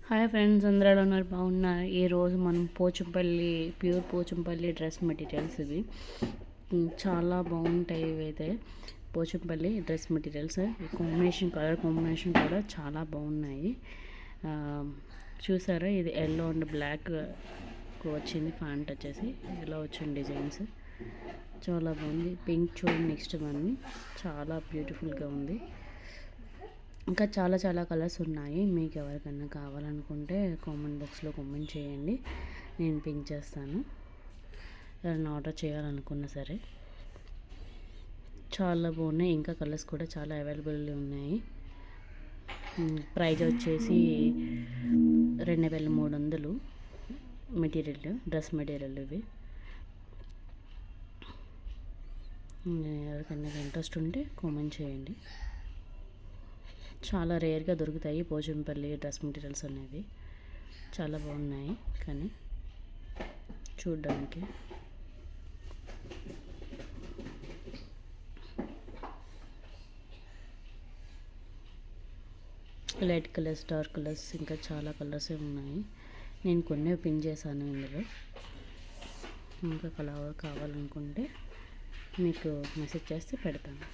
Hi friends, అందరూ ఎలా ఉన్నారు? బాగున్నారు. ఈరోజు మనం ప్యూర్ పోచంపల్లి డ్రెస్ మెటీరియల్స్ ఇవి చాలా బాగుంటాయి. ఇవైతే Pochampally dress materials colour combination కూడా చాలా బాగున్నాయి. చూసారా, ఇది ఎల్లో అండ్ బ్లాక్ వచ్చింది. ప్యాంట్ వచ్చేసి ఇలా వచ్చింది. డిజైన్స్ చాలా బాగుంది. పింక్ చూడండి, నెక్స్ట్ వన్ చాలా బ్యూటిఫుల్గా ఉంది. ఇంకా చాలా చాలా కలర్స్ ఉన్నాయి. మీకు ఎవరికైనా కావాలనుకుంటే కామెంట్ బాక్స్లో కామెంట్ చేయండి, నేను పింక్ చేస్తాను. ఎవరైనా ఆర్డర్ చేయాలనుకున్నా సరే చాలా బాగున్నాయి. ఇంకా కలర్స్ కూడా చాలా అవైలబుల్ ఉన్నాయి. ప్రైజ్ వచ్చేసి 2300 మెటీరియల్, డ్రెస్ మెటీరియల్ ఇవి. ఎవరికైనా ఇంట్రెస్ట్ ఉంటే కామెంట్ చేయండి. చాలా రేర్గా దొరుకుతాయి పోచంపల్లి డ్రెస్ మెటీరియల్స్ అనేవి. చాలా బాగున్నాయి కానీ చూడడానికి. లైట్ కలర్స్, డార్క్ కలర్స్, ఇంకా చాలా కలర్స్ ఉన్నాయి. నేను కొన్ని పిన్ చేశాను ఇందులో. ఇంకా కలర్ కావాలనుకుంటే మీకు మెసేజ్ చేస్తే పెడతాను.